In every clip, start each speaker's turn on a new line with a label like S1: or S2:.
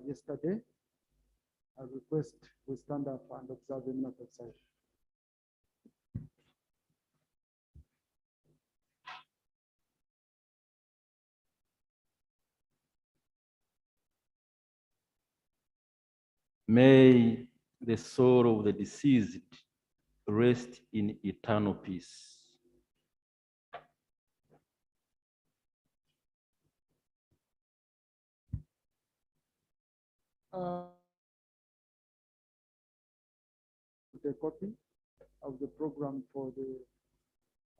S1: yesterday. I request we stand up and observe a minute of silence.
S2: May the soul of the deceased rest in eternal peace.
S1: The copy of the program for the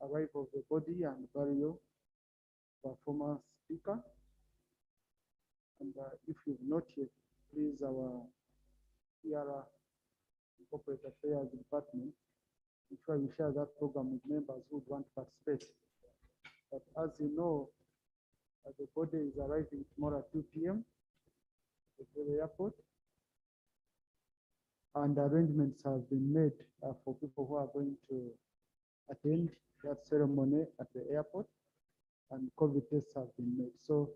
S1: arrival of the body and burial of our former speaker. And if you've not yet, please, our PRA, Corporate Affairs Department, ensure you share that program with members who would want to participate. But as you know, the body is arriving tomorrow at 2 p.m. at the airport. And arrangements have been made for people who are going to attend that ceremony at the airport, and COVID tests have been made. So,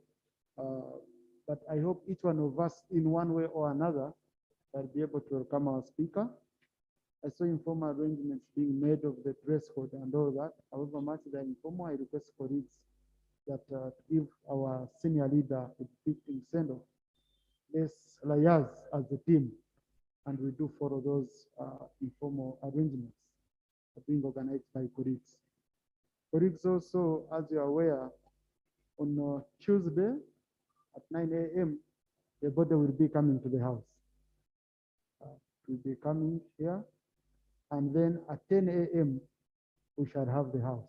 S1: but I hope each one of us, in one way or another, will be able to welcome our speaker. I saw informal arrangements being made of the dress code and all that. However much they are informal, I request colleagues that to give our senior leader a fitting send-off. Let's liaise as a team, and we do follow those informal arrangements being organized by colleagues. Colleagues also, as you are aware, on Tuesday at 9 a.m., the body will be coming to the house. Will be coming here, and then at 10 a.m., we shall have the house.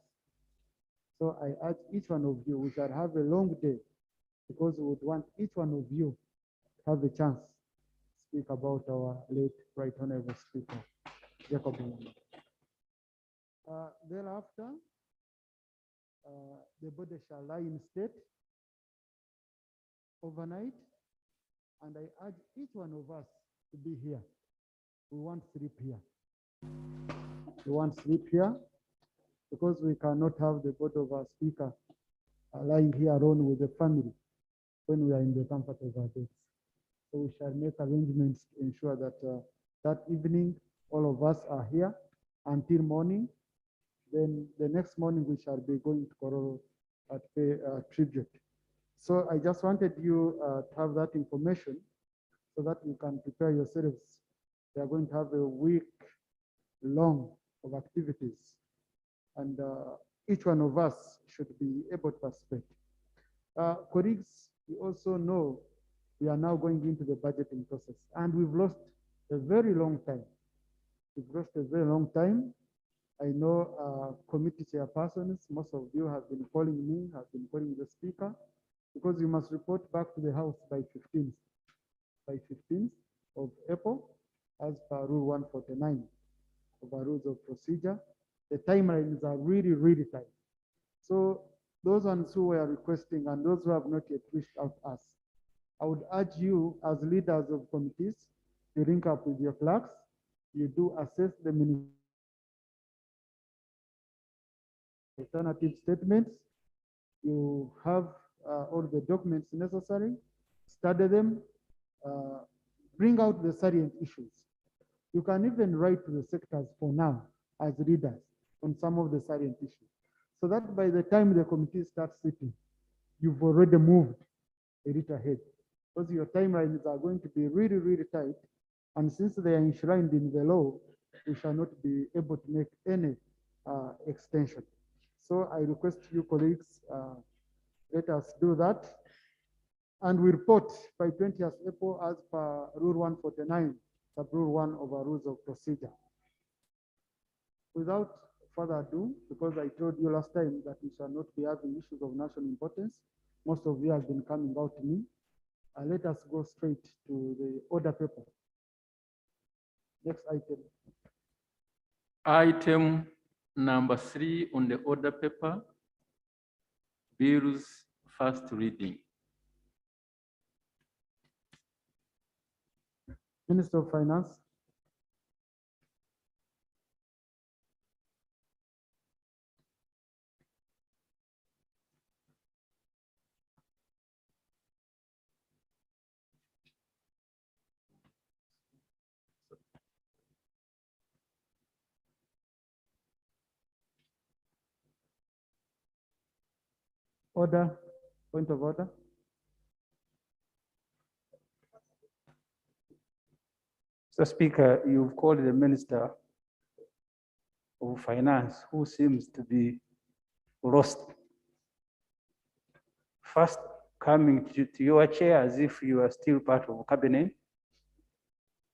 S1: So I urge each one of you, we shall have a long day, because we would want each one of you to have a chance to speak about our late Right Honorable Speaker, Jacob Mwangi. Thereafter, the body shall lie in state overnight, and I urge each one of us to be here. We want sleep here. We want sleep here because we cannot have the body of our speaker lying here alone with the family when we are in the comfort of our beds. So we shall make arrangements to ensure that that evening all of us are here until morning. Then the next morning we shall be going to Kororo to pay tribute. So I just wanted you to have that information so that you can prepare yourselves. We are going to have a week long of activities, and each one of us should be able to participate. Colleagues, we also know we are now going into the budgeting process, and we've lost a very long time. We've lost a very long time. I know committee chairpersons, most of you have been calling me, have been calling the speaker, because you must report back to the House by 15th of April, as per Rule 149 of our rules of procedure. The timelines are really, really tight. So those ones who were requesting and those who have not yet reached out to us, I would urge you as leaders of committees to link up with your clerks. You do assess the alternative statements. You have all the documents necessary, study them, bring out the salient issues. You can even write to the sectors for now as leaders on some of the salient issues, so that by the time the committee starts sitting, you've already moved a little ahead, because your timelines are going to be really, really tight. And since they are enshrined in the law, we shall not be able to make any extension. So I request you colleagues, let us do that. And we report by 20th April as per Rule 149, sub Rule 1 of our rules of procedure. Without further ado, because I told you last time that we shall not be having issues of national importance, most of you have been coming out to me. Let us go straight to the order paper. Next item.
S2: Item number 3 on the order paper, bills first reading.
S1: Minister of Finance. Order, point of order.
S3: Mr. Speaker, you've called the Minister of Finance, who seems to be lost. First, coming to your chair as if you are still part of cabinet.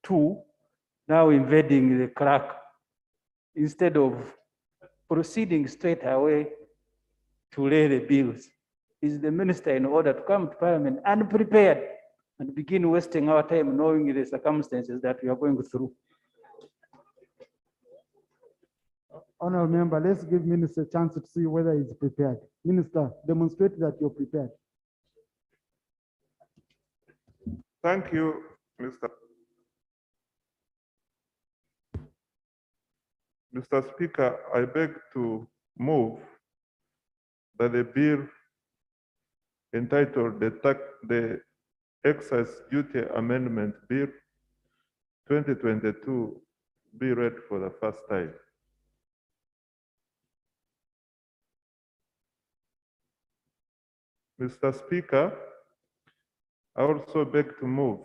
S3: Two, now invading the clerk instead of proceeding straight away to lay the bills. Is the minister in order to come to Parliament unprepared and begin wasting our time knowing the circumstances that we are going through?
S1: Honorable member, let's give Minister a chance to see whether he's prepared. Minister, demonstrate that you're prepared.
S4: Thank you, Mr. Speaker. I beg to move that the bill entitled the Excise Duty Amendment Bill 2022 be read for the first time. Mr. Speaker, I also beg to move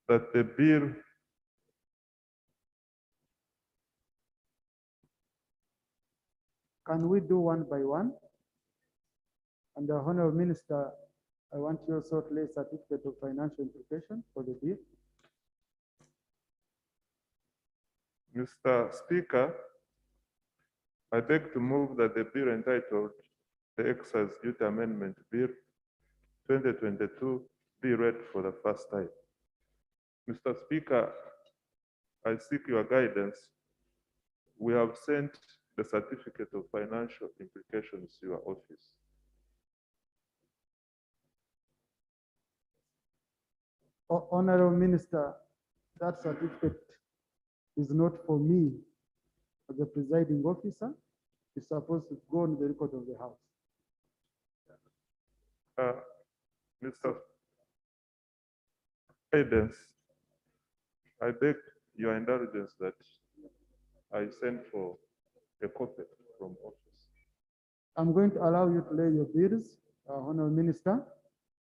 S4: that the bill
S1: Can we do one by one? And the Honorable Minister, I want you also to lay certificate of financial implication for the bill.
S4: Mr. Speaker, I beg to move that the bill entitled the Excise Duty Amendment Bill 2022 be read for the first time. Mr. Speaker, I seek your guidance. We have sent the certificate of financial implications to your office.
S1: Honorable Minister, that certificate is not for me as the presiding officer. It's supposed to go on the record of the House.
S4: Mr. Guidance, I beg your indulgence that I send for a copy from office.
S1: I'm going to allow you to lay your bills, Honorable Minister,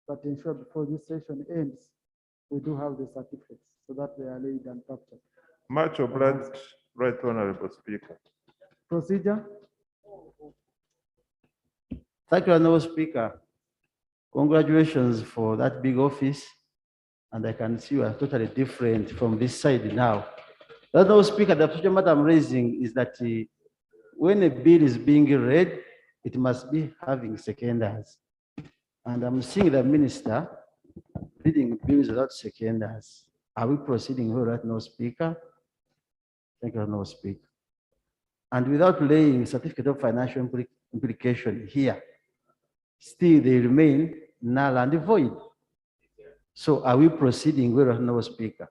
S1: but ensure before this session ends, we do have the certificates so that they are laid and captured.
S4: Much obliged, Right Honorable Speaker.
S1: Procedure.
S5: Thank you, Honorable Speaker. Congratulations for that big office. And I can see you are totally different from this side now. Honorable Speaker, the question that I'm raising is that when a bill is being read, it must be having seconders. And I'm seeing the minister reading bills without seconders. Are we proceeding well, right now, Speaker? Thank you, Honorable Speaker. And without laying certificate of financial implication here, still they remain null and void. So are we proceeding well, Honorable Speaker?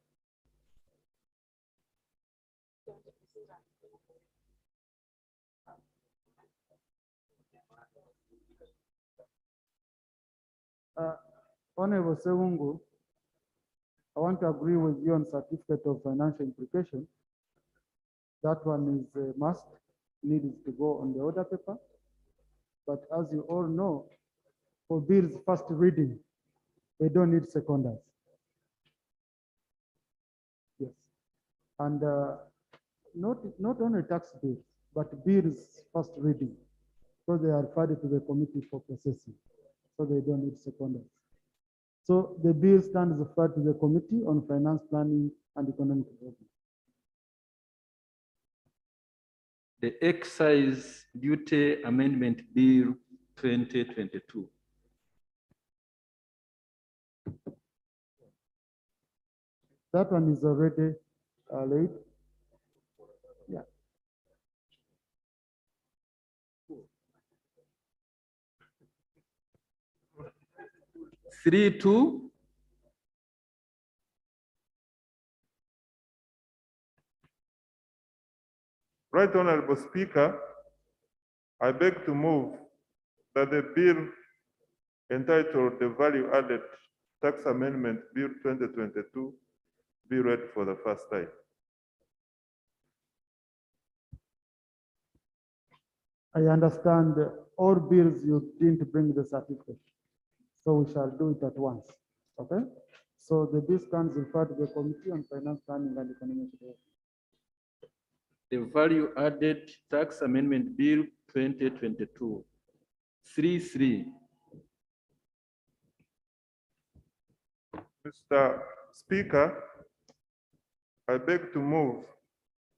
S1: Honorable Sewungu, I want to agree with you on certificate of financial implication. That one is a must, needs to go on the order paper. But as you all know, for bills first reading, they don't need seconders. Yes. And not only tax bills, but bills first reading, so they are referred to the committee for processing, so they don't need seconders. So the bill stands referred to the Committee on Finance Planning and Economic Development.
S2: The Excise Duty Amendment Bill 2022.
S1: That one is already laid. Yeah.
S2: Three, two.
S4: Right Honorable Speaker, I beg to move that the bill entitled the Value Added Tax Amendment Bill 2022 be read for the first time.
S1: I understand all bills you didn't bring the certificate. So we shall do it at once, okay? So the bill stands referred to the Committee on Finance Planning and Economic Development.
S2: The value added tax amendment bill 2022. 3.3.
S4: Mr. Speaker, I beg to move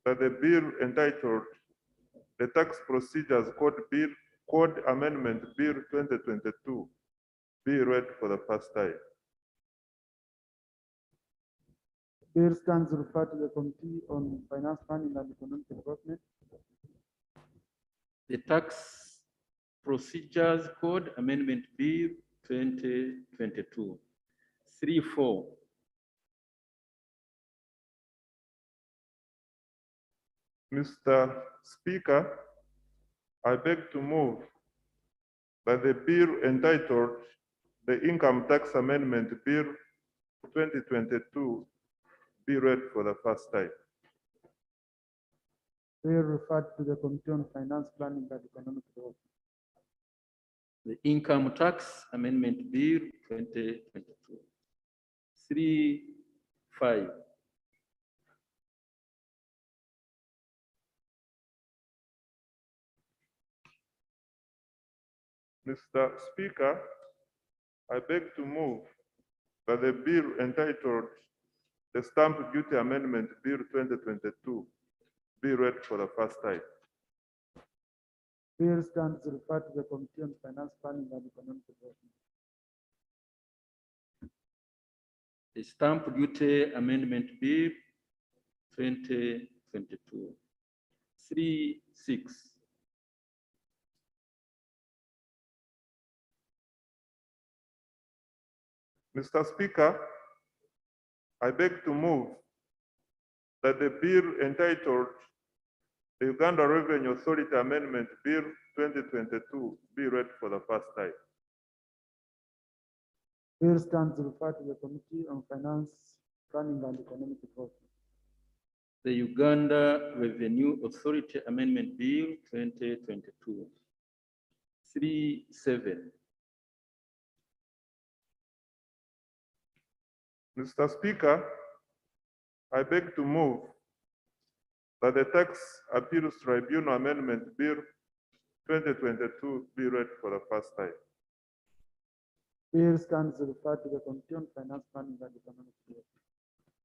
S4: that the bill entitled the Tax Procedures Code Amendment Bill 2022 be read for the first time.
S1: Bill stands referred to the Committee on Finance Planning and Economic Development.
S2: The Tax Procedures Code Amendment Bill 2022. 3.4.
S4: Mr. Speaker, I beg to move that the bill entitled the Income Tax Amendment Bill 2022 be read for the first time.
S1: Bill referred to the Committee on Finance Planning and Economic Development.
S2: The Income Tax Amendment Bill 2022. 3.5.
S4: Mr. Speaker, I beg to move that the bill entitled the Stamp Duty Amendment Bill 2022 be read for the first time.
S1: Bill stands referred to the Committee on Finance Planning and Economic Development.
S2: The Stamp Duty Amendment Bill 2022. 3.6.
S4: Mr. Speaker, I beg to move that the bill entitled the Uganda Revenue Authority Amendment Bill 2022 be read for the first time.
S1: Bill stands referred to the Committee on Finance Planning and Economic Development.
S2: The Uganda Revenue Authority Amendment Bill 2022. 3.7.
S4: Mr. Speaker, I beg to move that the Tax Appeals Tribunal Amendment Bill 2022 be read for the first time.
S1: Bill stands referred to the Committee on Finance Planning and Economic Development.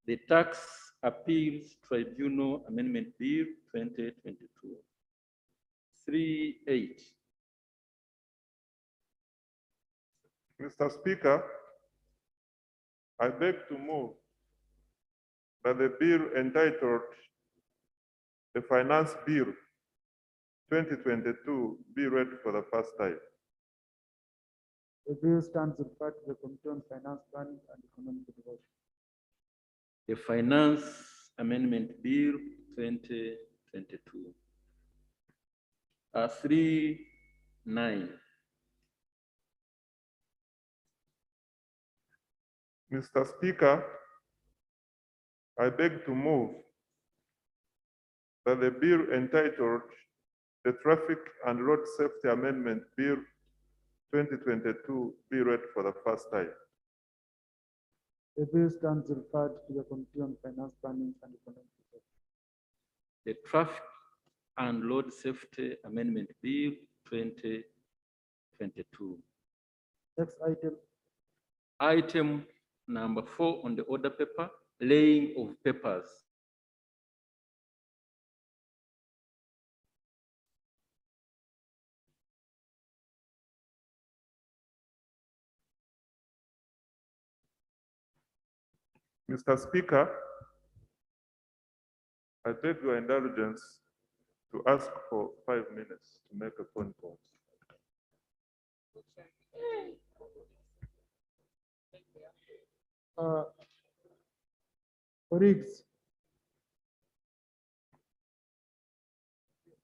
S2: The Tax Appeals Tribunal Amendment Bill 2022. 3.8.
S4: Mr. Speaker, I beg to move that the bill entitled the Finance Bill 2022 be read for the first time.
S1: The bill stands referred to the Committee on Finance Planning and Economic Development.
S2: The Finance Amendment Bill 2022. 3.9.
S4: Mr. Speaker, I beg to move that the bill entitled the Traffic and Road Safety Amendment Bill 2022 be read for the first time.
S1: The bill stands referred to the Committee on Finance Planning and Economic Development.
S2: The Traffic and Road Safety Amendment Bill 2022.
S1: Next item,
S2: Item number 4 on the order paper, laying of papers.
S4: Mr. Speaker, I beg your indulgence to ask for 5 minutes to make a phone call.
S1: colleagues,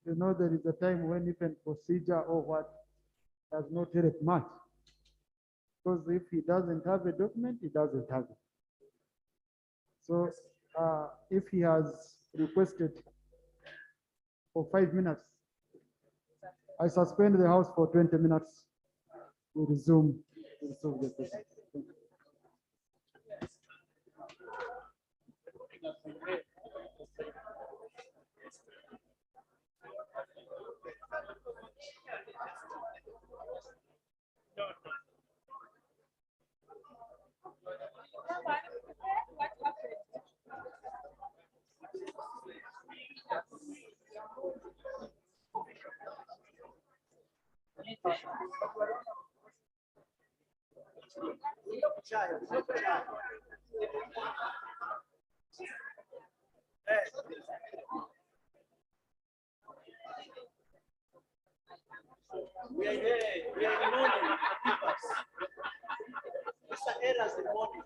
S1: you know, there is a time when even procedure or what does not help much. Because if he doesn't have a document, he doesn't have it. So if he has requested for 5 minutes, I suspend the House for 20 minutes. We resume. The session. Thank you.
S5: We are here, we are in the morning. Mr. Eras, the morning.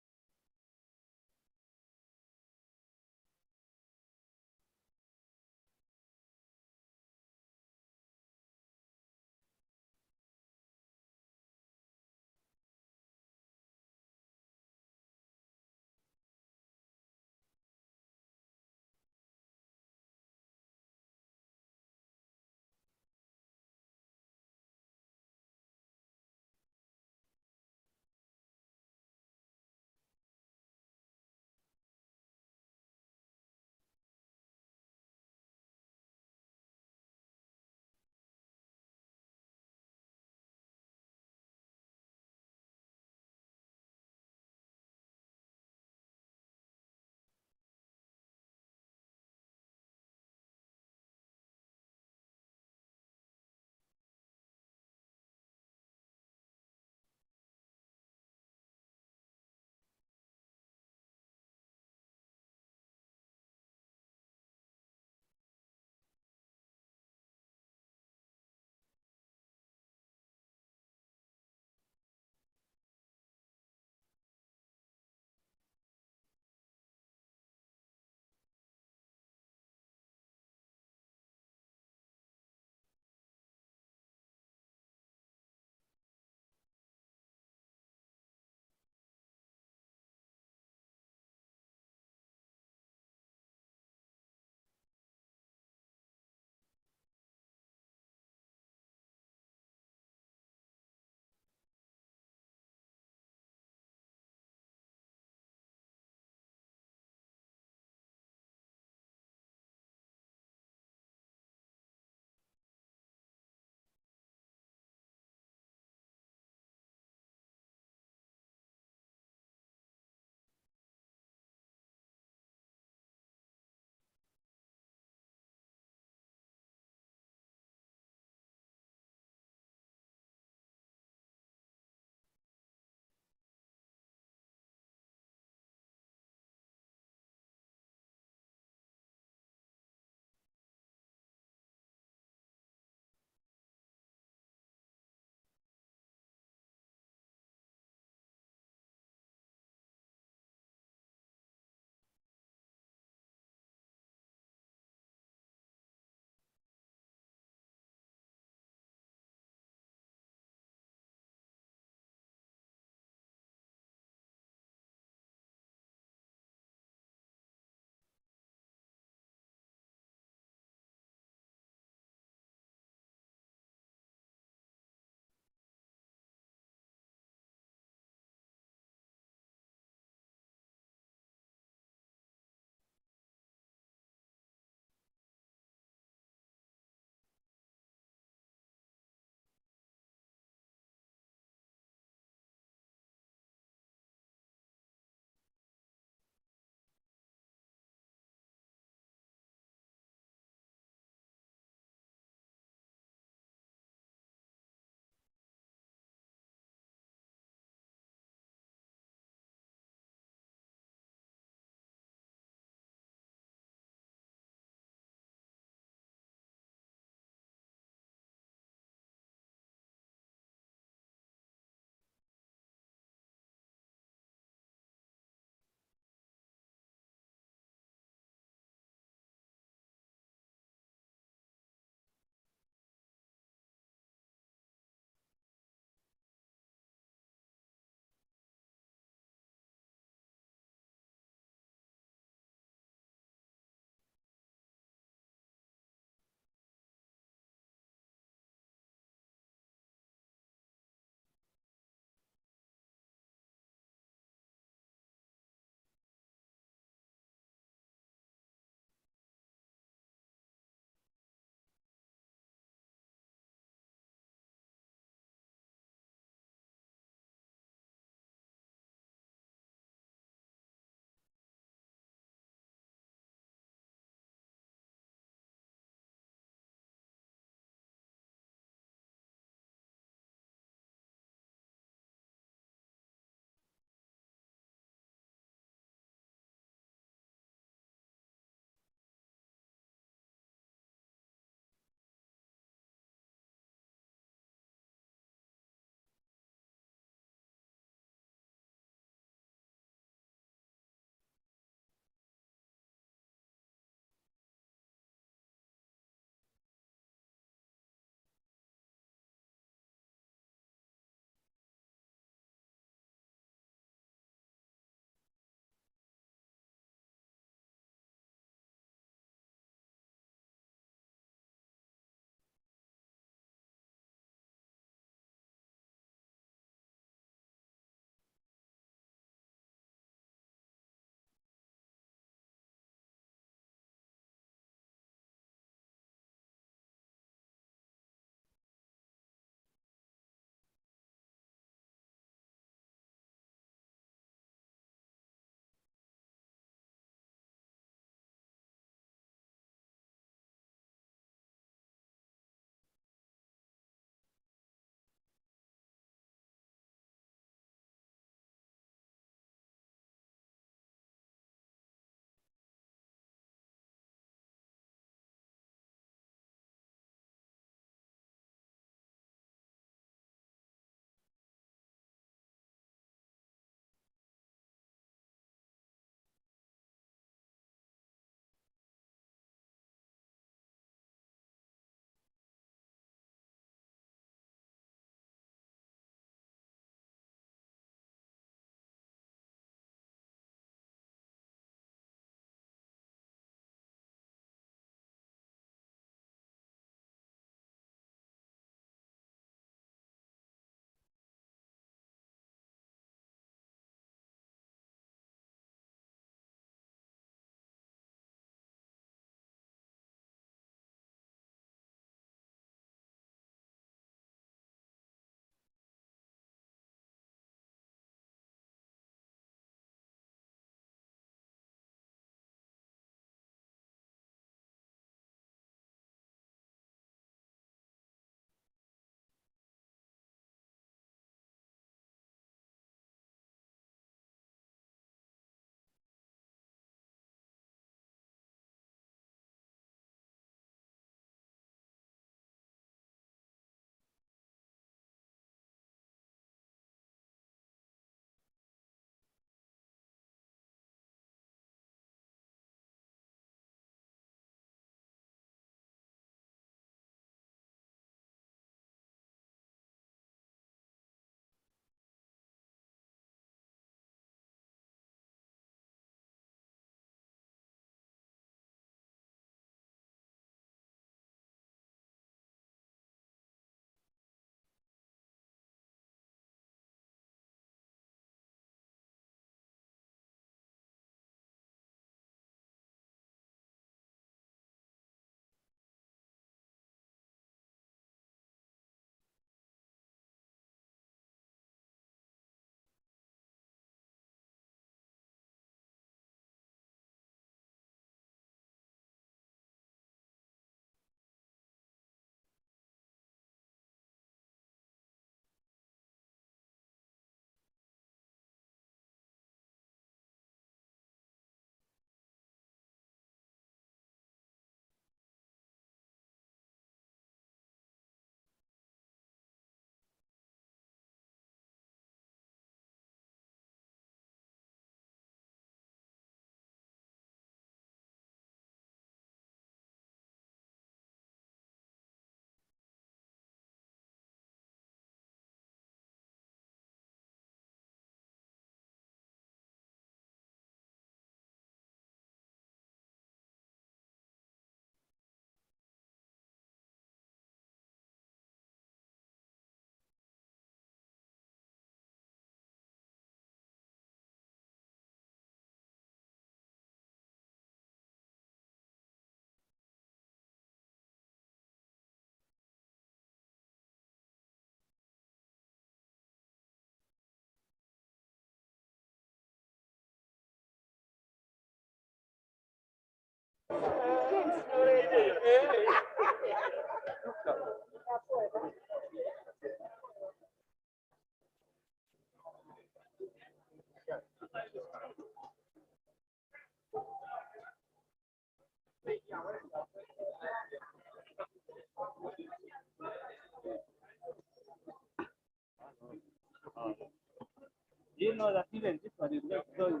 S3: You know that even this one is not going to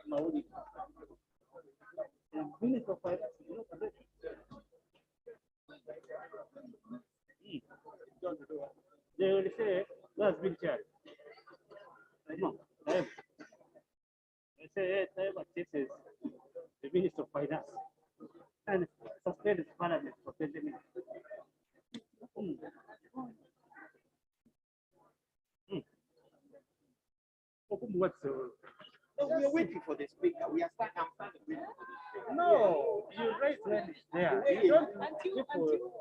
S3: Maori. The Minister of Finance is not ready. They will say, that's been charged. No, they say, hey, this is the Minister of Finance. And suspend the parliament for 20 minutes. What's the...
S6: We are waiting for the speaker. We are standing. I'm standing waiting for the speaker.
S3: No, you raise when it's there. You don't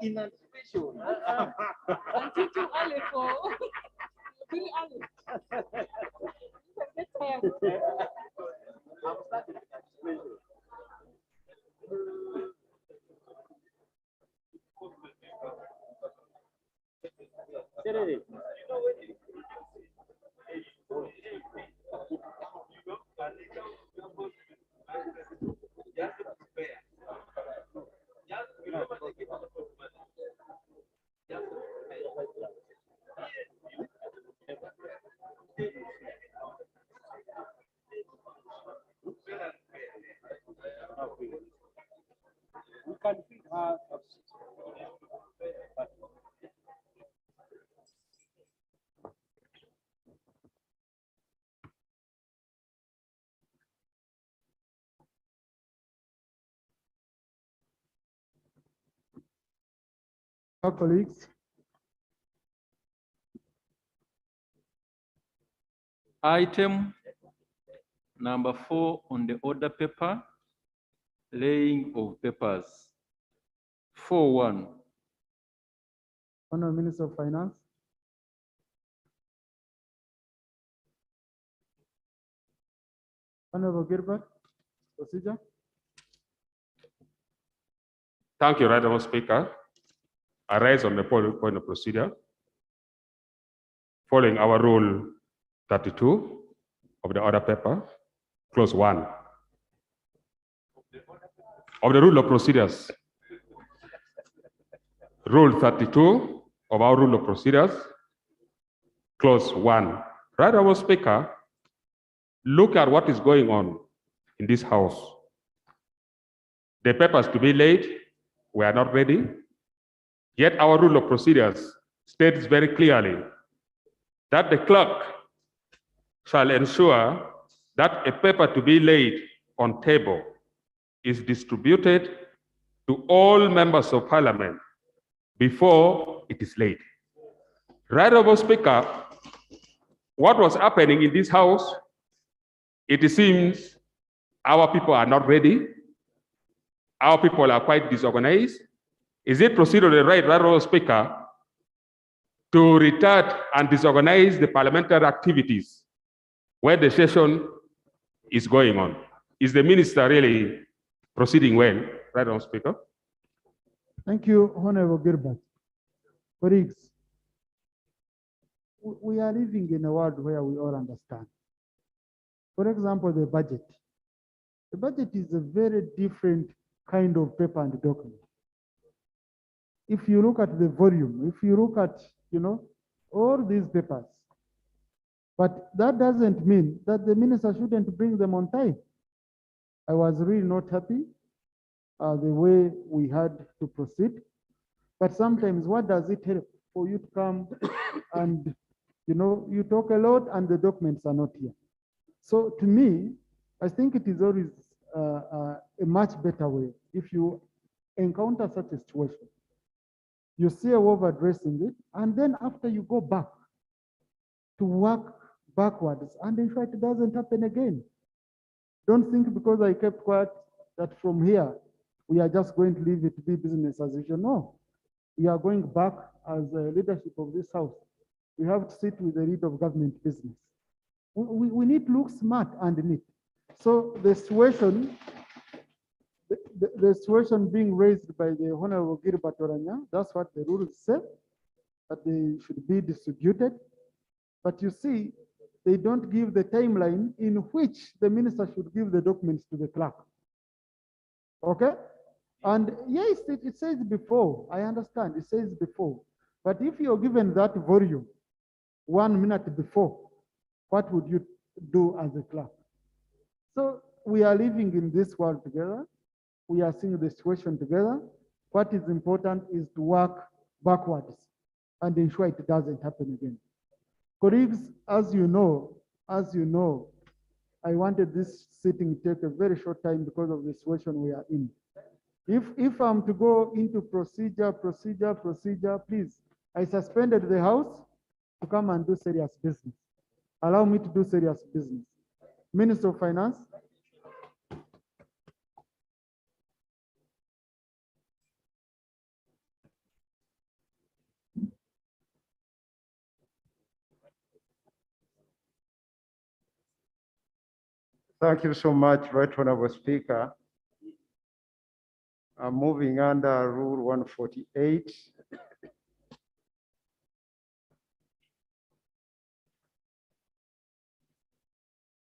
S6: In anticipation.
S7: Until too early for really early. Get tired.
S6: I'm starting in anticipation.
S3: we can feed her.
S1: Our colleagues,
S2: Item number 4 on the order paper, laying of papers. 4.1.
S1: Honorable Minister of Finance. Honorable Gilbert, procedure.
S8: Thank you, Honorable Speaker. I rise on the point of procedure. Following our Rule 32 of the order paper, clause 1 of the Rule of Procedures. Rule 32 of our Rule of Procedures, clause 1. Right, Honorable Speaker, look at what is going on in this House. The papers to be laid were not ready, yet our Rule of Procedures states very clearly that the clerk shall ensure that a paper to be laid on table is distributed to all members of Parliament before it is laid. Right, Honorable Speaker, what was happening in this House, it seems our people are not ready. Our people are quite disorganized. Is it procedurally right, Honorable Speaker, to retard and disorganize the parliamentary activities where the session is going on? Is the minister really proceeding well, right, Honorable Speaker?
S1: Thank you, Honorable Gilbert. Colleagues, we are living in a world where we all understand. For example, the budget. The budget is a very different kind of paper and document. If you look at the volume, if you look at, all these papers, but that doesn't mean that the minister shouldn't bring them on time. I was really not happy the way we had to proceed. But sometimes what does it help for you to come and, you talk a lot and the documents are not here. So to me, I think it is always a much better way if you encounter such a situation. You see a way of addressing it, and then after you go back to work backwards and ensure it doesn't happen again. Don't think because I kept quiet that from here, we are just going to leave it to be business as usual. No, we are going back as a leadership of this House. We have to sit with the lead of government business. We need to look smart and neat. So the situation the situation being raised by the Honorable Gilbert Oranya, that's what the rules say, that they should be distributed. But you see, they don't give the timeline in which the minister should give the documents to the clerk. Okay? And yes, it says before, I understand, it says before. But if you're given that volume 1 minute before, what would you do as a clerk? So we are living in this world together. We are seeing the situation together. What is important is to work backwards and ensure it doesn't happen again. Colleagues, as you know, I wanted this sitting to take a very short time because of the situation we are in. If I'm to go into procedure, please, I suspended the House to come and do serious business. Allow me to do serious business. Minister of Finance.
S9: Thank you so much, Right Honorable Speaker. I'm moving under Rule 148.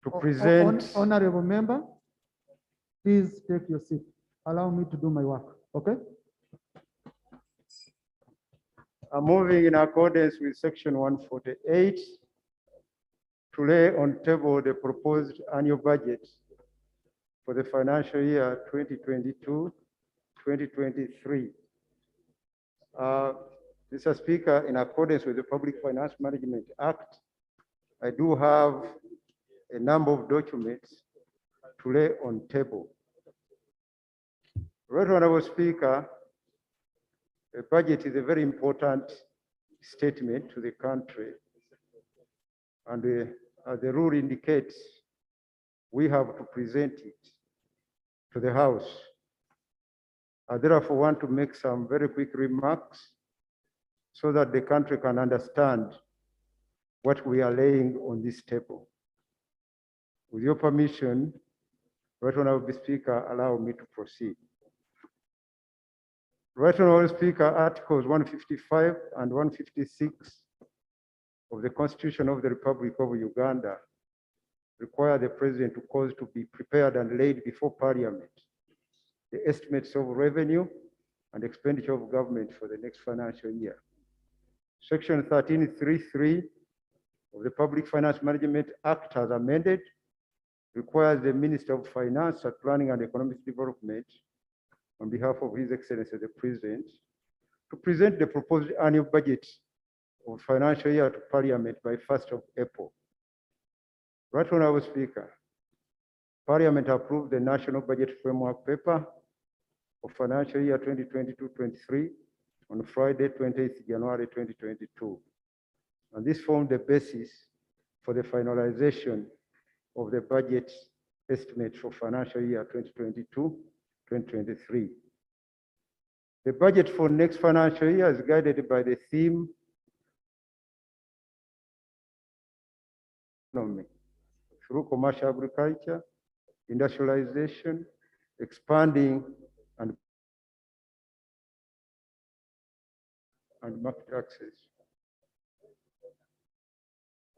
S9: To present.
S1: Honorable member, please take your seat. Allow me to do my work, okay?
S9: I'm moving in accordance with Section 148 to lay on table the proposed annual budget for the financial year 2022-2023. Mr. Speaker, in accordance with the Public Finance Management Act, I do have a number of documents to lay on table. Right Honorable Speaker, a budget is a very important statement to the country, and as the rule indicates, we have to present it to the House. I therefore want to make some very quick remarks so that the country can understand what we are laying on this table. With your permission, Right Honorable Speaker, allow me to proceed. Right Honorable Speaker, Articles 155 and 156 of the Constitution of the Republic of Uganda require the President to cause to be prepared and laid before Parliament the estimates of revenue and expenditure of government for the next financial year. Section 13.3.3 of the Public Finance Management Act as amended requires the Minister of Finance, Planning and Economic Development, on behalf of His Excellency the President, to present the proposed annual budget of financial year to Parliament by 1st of April. Right Honorable Speaker, Parliament approved the National Budget Framework Paper for financial year 2022-23 on Friday, 28th January 2022. And this formed the basis for the finalization of the budget estimate for financial year 2022-2023. The budget for next financial year is guided by the theme through commercial agriculture, industrialization, expanding and market access.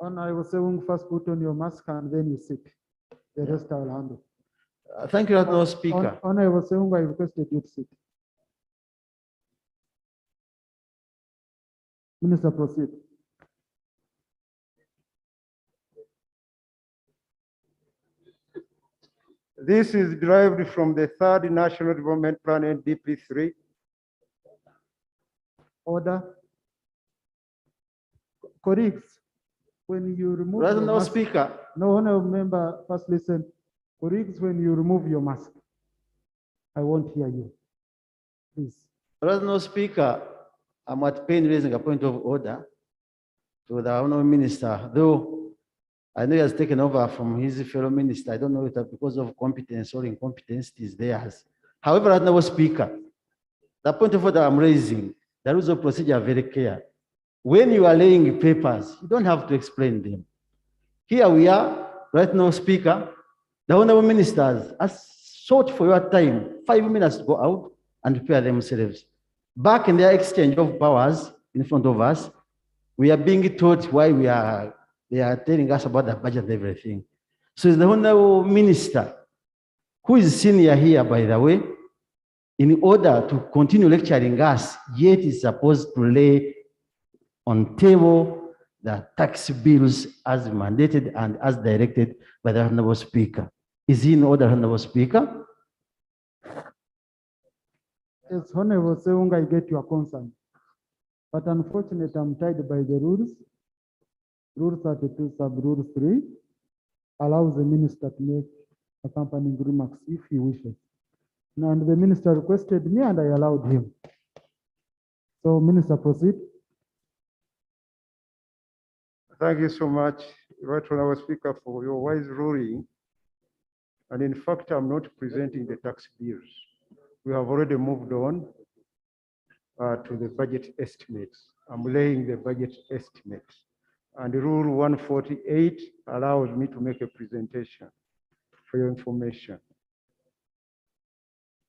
S1: Honorable Sewung, first put on your mask and then you sit. The rest I will handle.
S5: Thank you, Honorable Speaker.
S1: Honorable Sewung, I requested you to sit. Minister, proceed.
S9: This is derived from the third National Development Plan NDP3.
S1: Order. Colleagues, when you remove
S5: Right
S1: your
S5: Honorable
S1: mask,
S5: Speaker.
S1: no, Honorable Member, first listen. Colleagues, when you remove your mask, I won't hear you. Please.
S5: Right Honorable Speaker, I'm at pain raising a point of order to the Honorable Minister, though I know he has taken over from his fellow minister. I don't know if that because of competence or incompetence it is theirs. However, Honorable Speaker, the point of order I'm raising, the rules of procedure are very clear. When you are laying papers, you don't have to explain them. Here we are, right now, Speaker. The Honorable Ministers have sought for your time 5 minutes to go out and prepare themselves. Back in their exchange of powers in front of us, we are being taught why they are telling us about the budget and everything. So the Honorable Minister, who is senior here, by the way, in order to continue lecturing us, yet is supposed to lay on table the tax bills as mandated and as directed by the Honorable Speaker. Is he in order, Honorable Speaker?
S1: Yes, Honorable Seung, I get your concern. But unfortunately, I'm tied by the rules. Rule 32, sub-rule 3 allows the minister to make accompanying remarks if he wishes. And the minister requested me and I allowed him. So, Minister, proceed.
S9: Thank you so much, Right Honorable Speaker, for your wise ruling. And in fact, I'm not presenting the tax bills. We have already moved on to the budget estimates. I'm laying the budget estimates. And Rule 148 allows me to make a presentation for your information.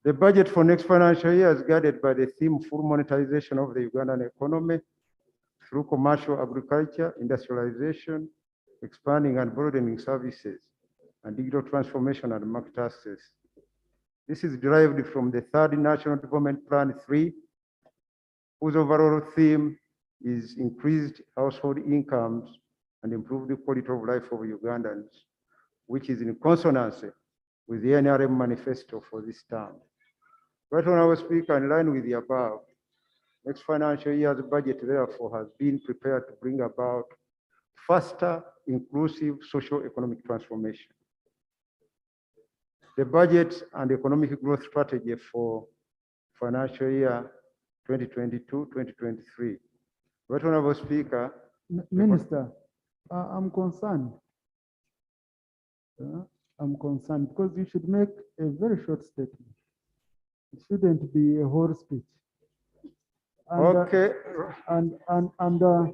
S9: The budget for next financial year is guided by the theme full monetization of the Ugandan economy through commercial agriculture, industrialization, expanding and broadening services, and digital transformation and market access. This is derived from the third National Development Plan 3, whose overall theme is increased household incomes and improved the quality of life of Ugandans, which is in consonance with the NRM manifesto for this term. Right Honorable Speaker, in line with the above, next financial year's budget therefore has been prepared to bring about faster, inclusive socio-economic transformation. The budget and economic growth strategy for financial year 2022-2023. Right Honorable Speaker.
S1: Minister, I'm concerned. I'm concerned because you should make a very short statement. It shouldn't be a whole speech. And,
S9: okay.
S1: Under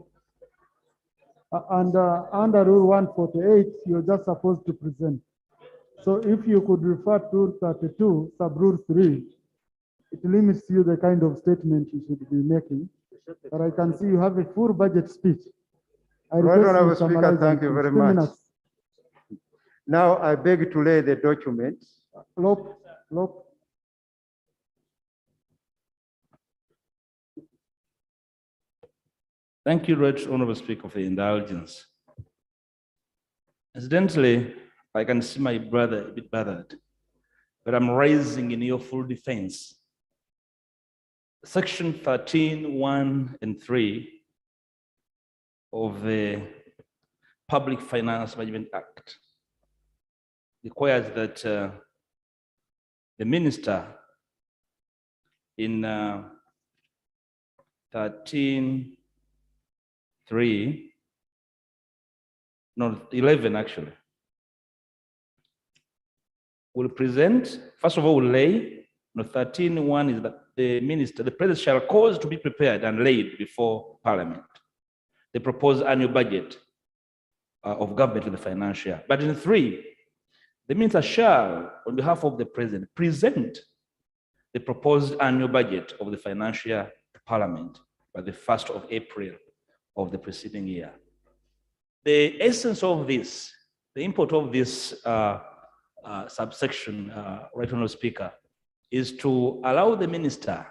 S1: Rule 148, you're just supposed to present. So if you could refer to Rule 32, sub-rule 3, it limits you the kind of statement you should be making. But I can see you have a full budget speech.
S9: Right Honorable Speaker, thank you very much. Now I beg to lay the documents.
S1: Look.
S10: Thank you, Right Honorable Speaker, for the indulgence. Incidentally, I can see my brother a bit bothered, but I'm raising in your full defense. Section 13, 1 and 3 of the Public Finance Management Act requires that the minister in 13.3, no, 11 actually, will present, first of all, will lay, no, 13.1 is that the minister, the president shall cause to be prepared and laid before Parliament the proposed annual budget of government for the financial year. But in 3, the minister shall, on behalf of the president, present the proposed annual budget of the financial year to Parliament by the 1st of April of the preceding year. The essence of this, the import of this subsection, Right Honourable Speaker, is to allow the minister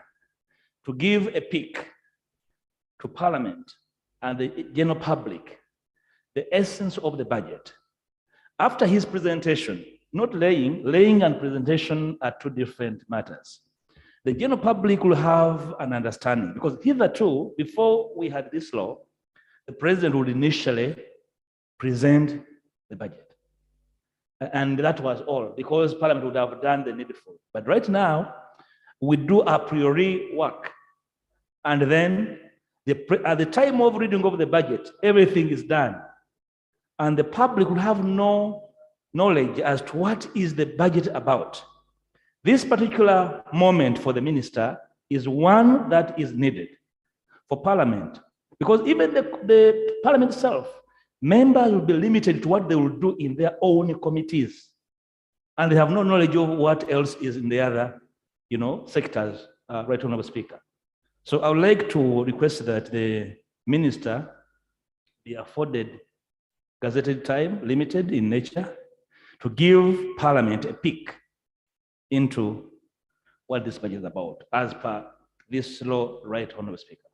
S10: to give a peek to Parliament and the general public, the essence of the budget. After his presentation, not laying and presentation are 2 different matters. The general public will have an understanding because hitherto, before we had this law, the president would initially present the budget. And that was all because Parliament would have done the needful. But right now, we do a priori work. And then at the time of reading of the budget, everything is done. And the public will have no knowledge as to what is the budget about. This particular moment for the minister is one that is needed for Parliament. Because even the Parliament itself, members will be limited to what they will do in their own committees. And they have no knowledge of what else is in the other sectors, Right Honorable Speaker. So I would like to request that the minister be afforded gazetted time, limited in nature, to give Parliament a peek into what this budget is about, as per this law, Right Honorable Speaker.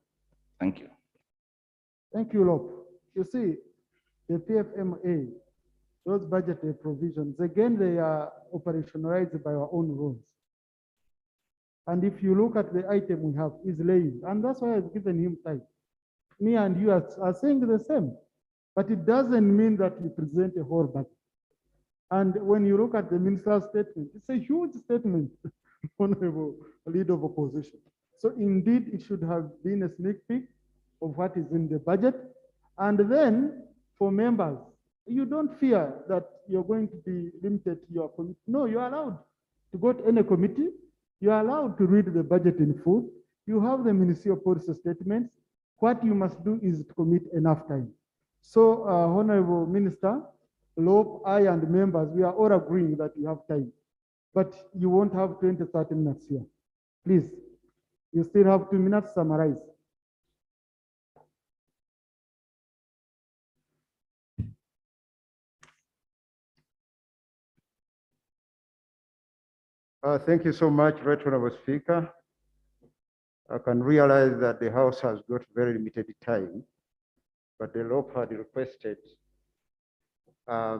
S10: Thank you.
S1: Thank you, Lop. You see, the PFMA, those budgetary provisions, again, they are operationalized by our own rules. And if you look at the item we have, is laying, and that's why I've given him time. Me and you are saying the same, but it doesn't mean that you present a whole budget. And when you look at the minister's statement, it's a huge statement, Honorable Leader of Opposition. So indeed, it should have been a sneak peek of what is in the budget. And then for members, you don't fear that you're going to be limited to your committee. No, you're allowed to go to any committee. You're allowed to read the budget in full. You have the ministerial policy statements. What you must do is to commit enough time. So, Honorable Minister, Lope, I and members, we are all agreeing that you have time, but you won't have 20, 30 minutes here. Please, you still have 2 minutes to summarize.
S9: Thank you so much, Right Honorable Speaker. I can realize that the House has got very limited time, but the law had requested I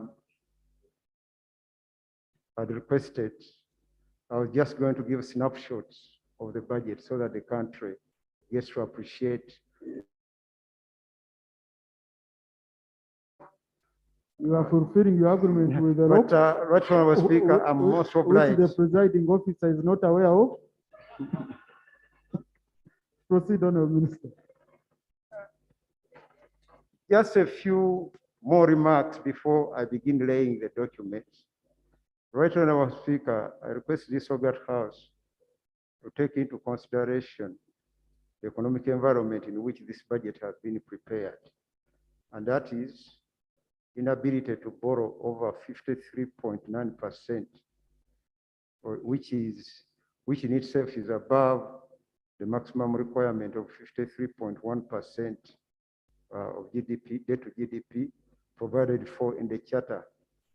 S9: was just going to give snapshots of the budget so that the country gets to appreciate.
S1: You are fulfilling your agreement with the law.
S9: But Right Honorable Speaker, I'm most obliged.
S1: Which the presiding officer is not aware of. Proceed, Honorable Minister.
S9: Just a few more remarks before I begin laying the documents. Right Honorable Speaker, I request this august House to take into consideration the economic environment in which this budget has been prepared. And that is inability to borrow over 53.9%, which in itself is above the maximum requirement of 53.1% of GDP, debt to GDP, provided for in the Charter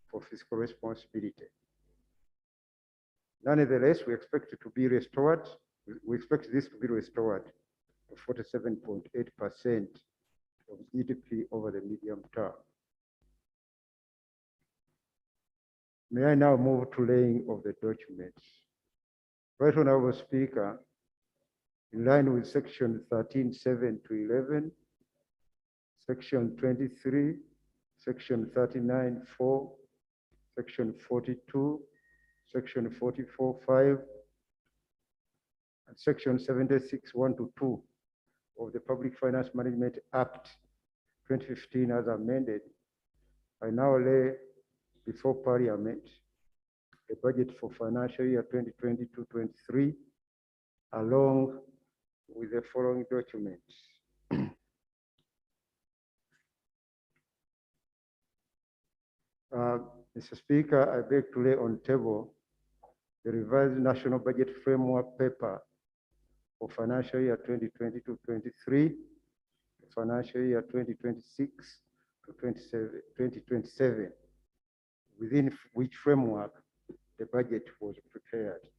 S9: for Fiscal Responsibility. Nonetheless, we expect it to be restored. We expect this to be restored to 47.8% of GDP over the medium term. May I now move to laying of the documents? Right Honorable Speaker, in line with section 13(7) to 11, section 23, section 39(4), section 42, section 44(5), and section 76(1) to 2 of the Public Finance Management Act 2015 as amended, I now lay before Parliament the budget for financial year 2022-23 along with the following documents. Mr. Speaker, I beg to lay on table the revised National Budget Framework paper for financial year 2022-23, financial year 2026 to 2027, within which framework the budget was prepared.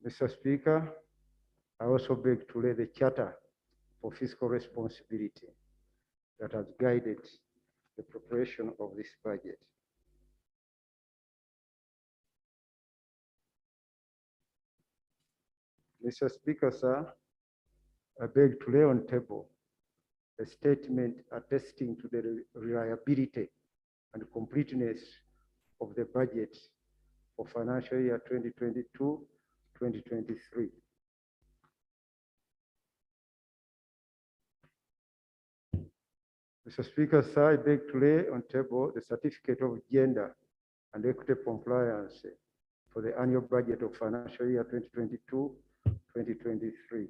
S9: Mr. Speaker, I also beg to lay the Charter for Fiscal Responsibility that has guided the preparation of this budget. Mr. Speaker, sir, I beg to lay on table a statement attesting to the reliability and completeness of the budget for financial year 2022-2023. Mr. Speaker, sir, I beg to lay on table the certificate of gender and equity compliance for the annual budget of financial year 2022-2023.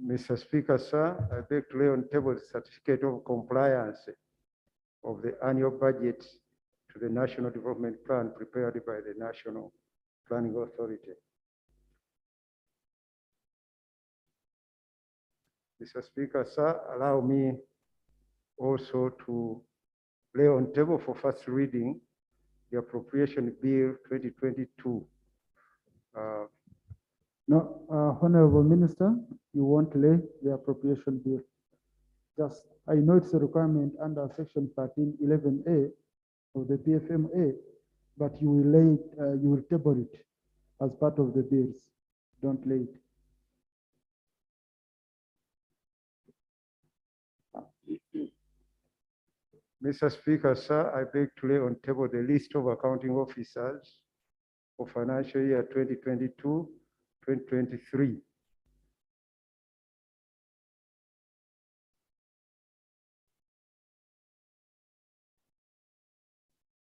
S9: Mr. Speaker, sir, I beg to lay on table the certificate of compliance of the annual budget to the National Development Plan prepared by the National Planning Authority. Mr. Speaker, sir, allow me also to lay on table for first reading the Appropriation Bill 2022.
S1: No, Honorable Minister, you won't lay the appropriation bill. Just, I know it's a requirement under Section 1311A of the PFMA, but you will lay it, you will table it as part of the bills. Don't lay it.
S9: Mr. Speaker, sir, I beg to lay on table the list of accounting officers for financial year 2022-2023.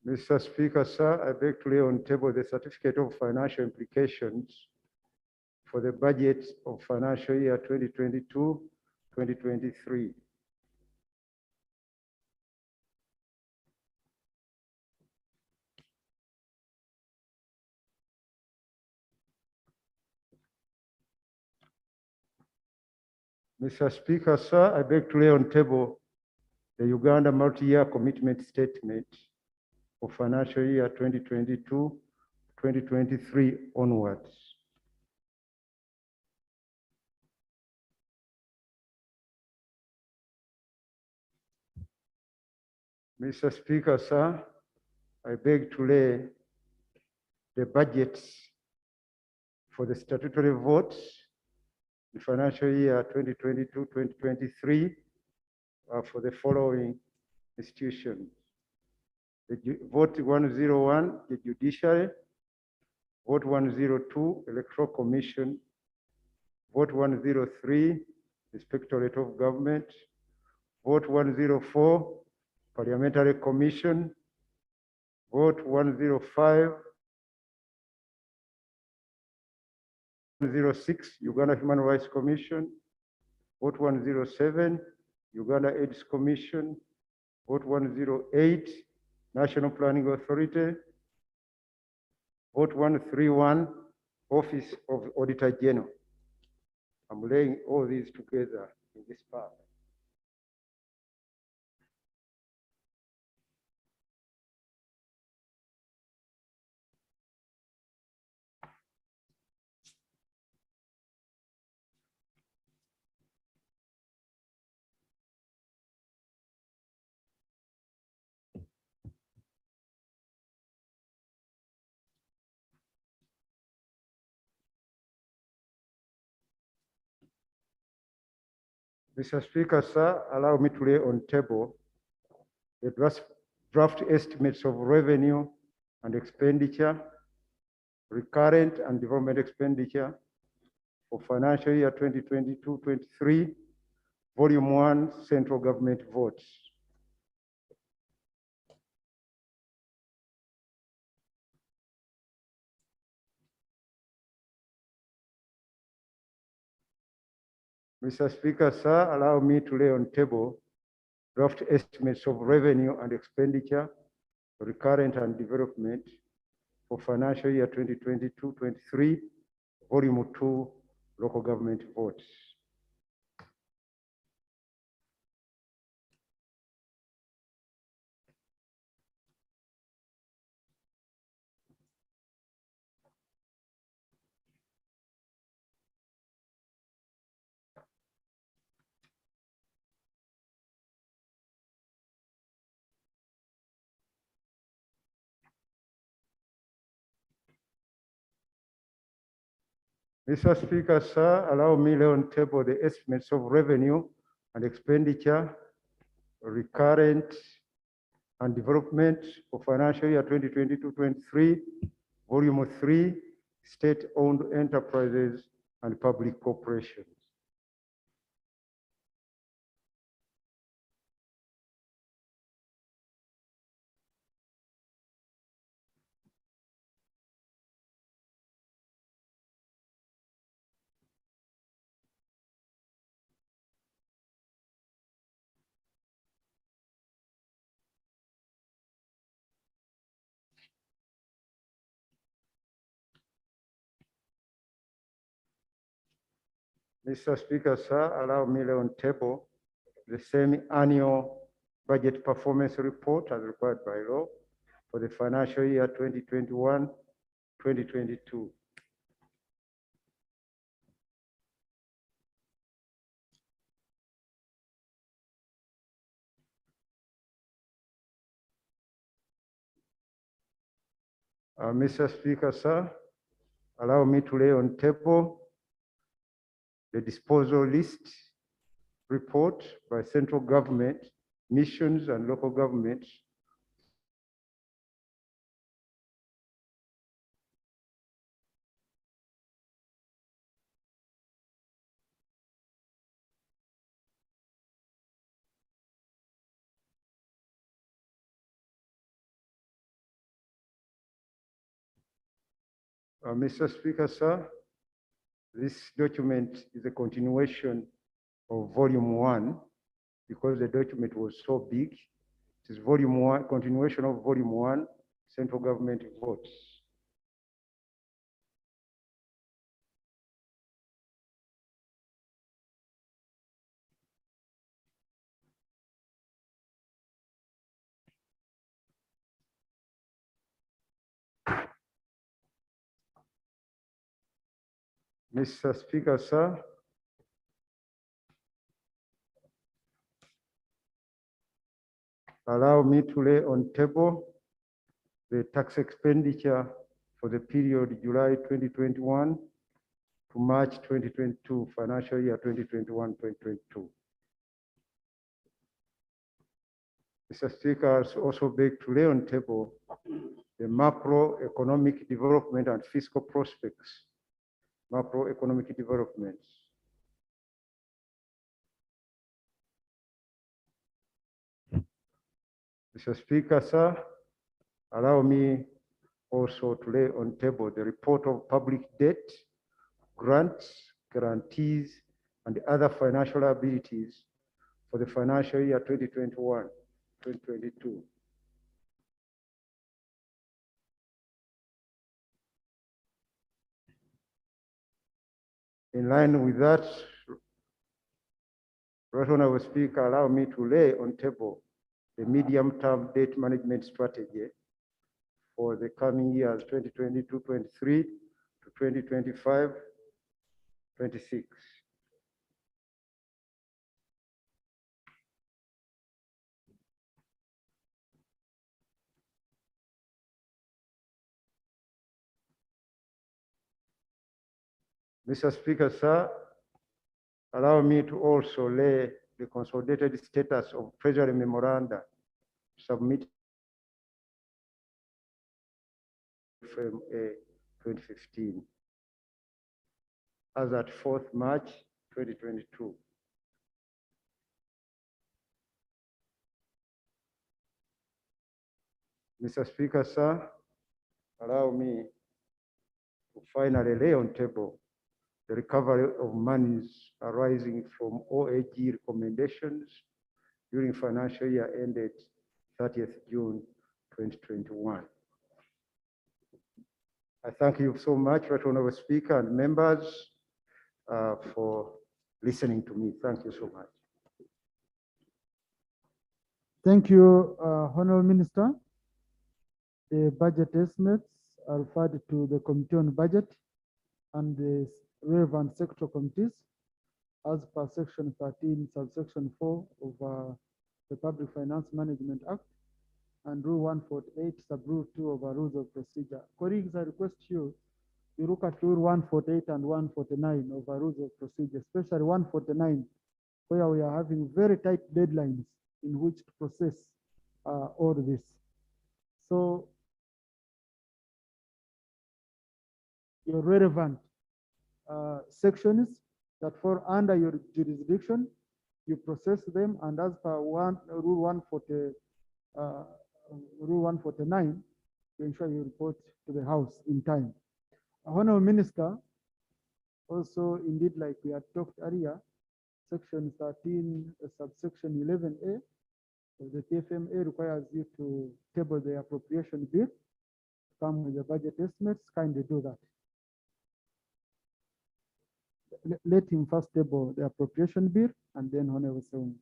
S9: Mr. Speaker, sir, I beg to lay on table the certificate of financial implications for the budget of financial year 2022-2023. Mr. Speaker, sir, I beg to lay on table the Uganda multi-year commitment statement for financial year 2022-2023 onwards. Mr. Speaker, sir, I beg to lay the budgets for the statutory votes in financial year 2022-2023 for the following institutions. Vote 101, the Judiciary. Vote 102, Electoral Commission. Vote 103, Inspectorate of Government. Vote 104, Parliamentary Commission. Vote 105, 106, Uganda Human Rights Commission. Vote 107, Uganda AIDS Commission. Vote 108, National Planning Authority. Vote 131, Office of Auditor General. I'm laying all these together in this part. Mr. Speaker, sir, allow me to lay on table the draft estimates of revenue and expenditure, recurrent and development expenditure for financial year 2022-23, Volume 1, Central Government Votes. Mr. Speaker, sir, allow me to lay on table draft estimates of revenue and expenditure, recurrent and development for financial year 2022-23, Volume 2, Local Government Votes. Mr. Speaker, sir, allow me lay on table the estimates of revenue and expenditure, recurrent and development for financial year 2022-23, Volume 3, State-Owned Enterprises and Public Corporations. Mr. Speaker, sir, allow me on table the semi-annual budget performance report as required by law for the financial year 2021, 2022. Mr. Speaker, sir, allow me to lay on table the disposal list report by central government, missions, and local governments Mr. Speaker, sir, this document is a continuation of volume 1 because the document was so big. It is volume 1, continuation of volume 1, central government votes. Mr. Speaker, sir, allow me to lay on table the tax expenditure for the period July 2021 to March 2022, financial year 2021-2022. Mr. Speaker, I also beg to lay on table the macroeconomic development and fiscal prospects. Macroeconomic developments. Mr. Speaker, sir, allow me also to lay on table the report of public debt, grants, guarantees, and other financial liabilities for the financial year 2021-2022. In line with that, Right Honorable Speaker, allow me to lay on table the medium-term debt management strategy for the coming years 2022-23 to 2025-26. Mr. Speaker, sir, allow me to also lay the consolidated status of Treasury memoranda submitted from 2015 as at 4th March 2022. Mr. Speaker, sir, allow me to finally lay on table the recovery of monies arising from OAG recommendations during financial year ended 30th June 2021. I thank you so much, Right Honorable Speaker and members, for listening to me. Thank you so much.
S1: Thank you, Honorable Minister. The budget estimates are referred to the Committee on Budget and the relevant sector committees as per Section 13, subsection 4 of the Public Finance Management Act and Rule 148, sub-rule 2 of our Rules of Procedure. Colleagues, I request you look at Rule 148 and 149 of our Rules of Procedure, especially 149, where we are having very tight deadlines in which to process all this. So your relevant sections that fall under your jurisdiction, you process them, and as per Rule 149, you ensure you report to the House in time. Honorable Minister, also indeed, like we had talked earlier, Section 13, subsection 11A of the TFMA requires you to table the appropriation bill, come with the budget estimates. Kindly do that. let him first table the appropriation bill and then Honorable Sewung.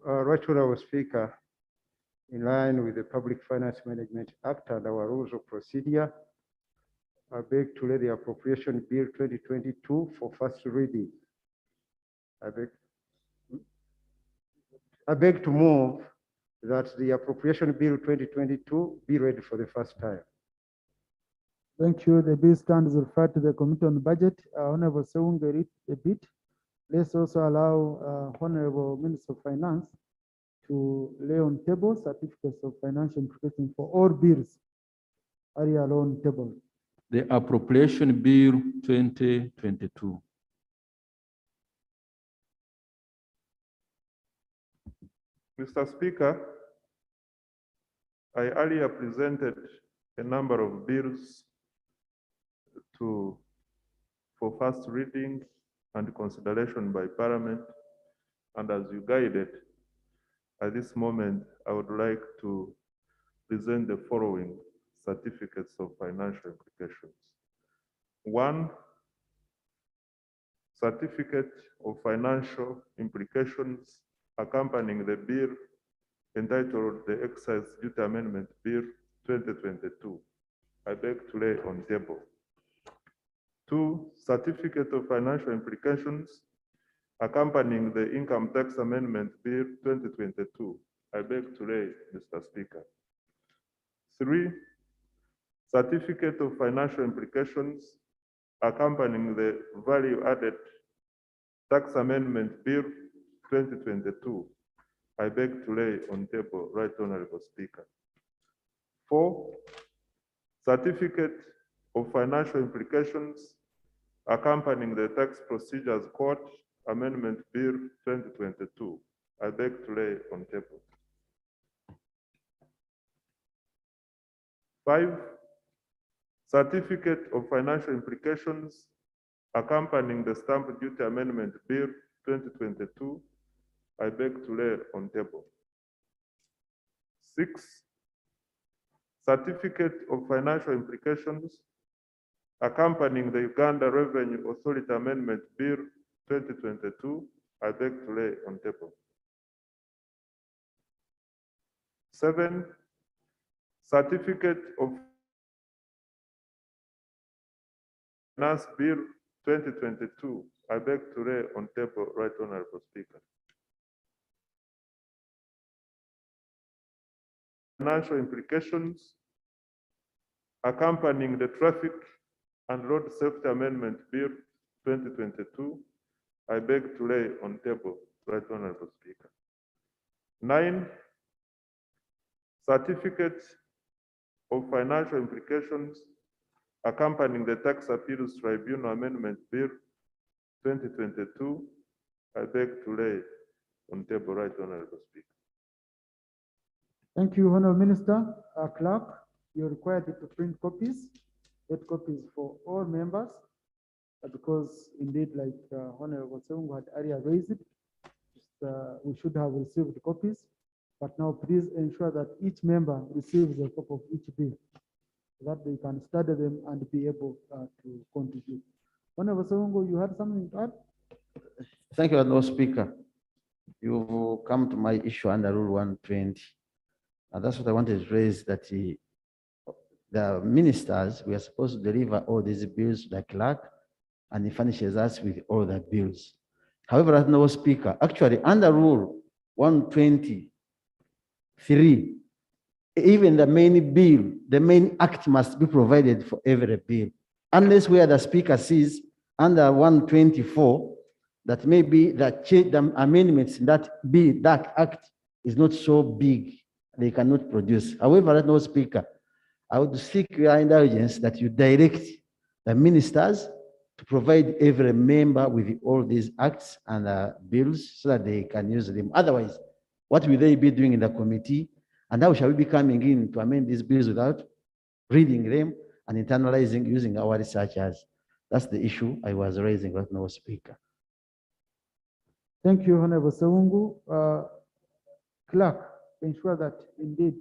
S9: Right Honorable Speaker, in line with the Public Finance Management Act and our rules of procedure, I beg to lay the appropriation bill 2022 for first reading. I beg to move that the appropriation bill 2022 be read for the first time.
S1: Thank you. The bill stands referred to the Committee on Budget. Honorable Sewung read a bit. Let's also allow Honorable Minister of Finance to lay on table certificates of financial implication for all bills area on table.
S2: The appropriation bill 2022.
S4: Mr. Speaker, I earlier presented a number of bills for first reading and consideration by Parliament, and as you guided, at this moment, I would like to present the following certificates of financial implications. One, certificate of financial implications accompanying the bill entitled the Excise Duty Amendment Bill 2022. I beg to lay on table. Two, certificate of financial implications accompanying the Income Tax Amendment Bill 2022. I beg to lay, Mr. Speaker. Three, certificate of financial implications accompanying the Value Added Tax Amendment Bill 2022. I beg to lay on table, Right Honorable Speaker. Four, certificate of financial implications accompanying the Tax Procedures Code Amendment Bill 2022. I beg to lay on table. Five, certificate of financial implications accompanying the Stamp Duty Amendment Bill 2022. I beg to lay on table. Six, certificate of financial implications accompanying the Uganda Revenue Authority Amendment Bill 2022. I beg to lay on table. Seven, certificate of Finance Bill 2022. I beg to lay on table, Right Honorable Speaker. Financial implications accompanying the Traffic and Road Safety Amendment Bill 2022. I beg to lay on table, Right Honorable Speaker. Nine, certificate of financial implications accompanying the Tax Appeals Tribunal Amendment Bill 2022. I beg to lay on table, Right Honorable Speaker.
S1: Thank you, Honorable Minister. Clerk, you're required to print copies, 8 copies for all members, because indeed, like Honorable Sewung had earlier raised it, we should have received copies. But now please ensure that each member receives a copy of each bill, so that they can study them and be able to contribute. Honorable Sewung, you had something to add?
S5: Thank you, Honorable Speaker. You've come to my issue under Rule 120. And that's what I wanted to raise, that the ministers, we are supposed to deliver all these bills to the clerk, and he furnishes us with all the bills. However, Honorable Speaker, actually under Rule 123, even the main bill, the main act must be provided for every bill, unless where the Speaker sees under 124 that maybe the amendments in that bill, that act is not so big, they cannot produce. However, Honorable Speaker, I would seek your indulgence that you direct the ministers to provide every member with all these acts and bills so that they can use them. Otherwise, what will they be doing in the committee? And how shall we be coming in to amend these bills without reading them and internalizing using our researchers? That's the issue I was raising, Honorable Speaker.
S1: Thank you, Honorable Sewung. clerk, ensure that indeed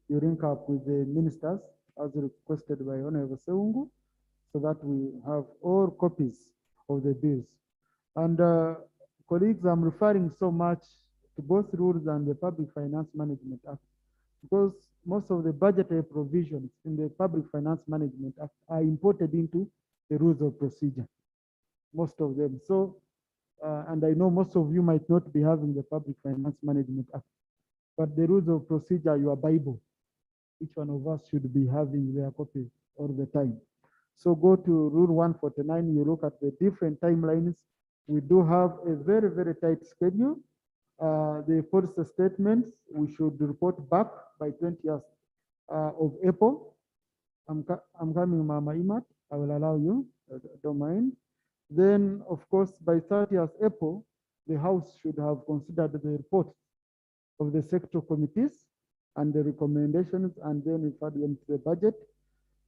S1: you link up with the ministers as requested by Honorable Seungu, so that we have all copies of the bills. And colleagues, I'm referring so much to both rules and the Public Finance Management Act, because most of the budgetary provisions in the Public Finance Management Act are imported into the rules of procedure, most of them. So, and I know most of you might not be having the Public Finance Management Act, but the rules of procedure, your Bible, each one of us should be having their copy all the time. So go to Rule 149, you look at the different timelines. We do have a very, very tight schedule. The policy statements, we should report back by 20th of April. I'm coming, Mama Imat, I will allow you, don't mind. Then, of course, by 30th April, the House should have considered the reports of the sector committees and the recommendations, and then refer them to the budget.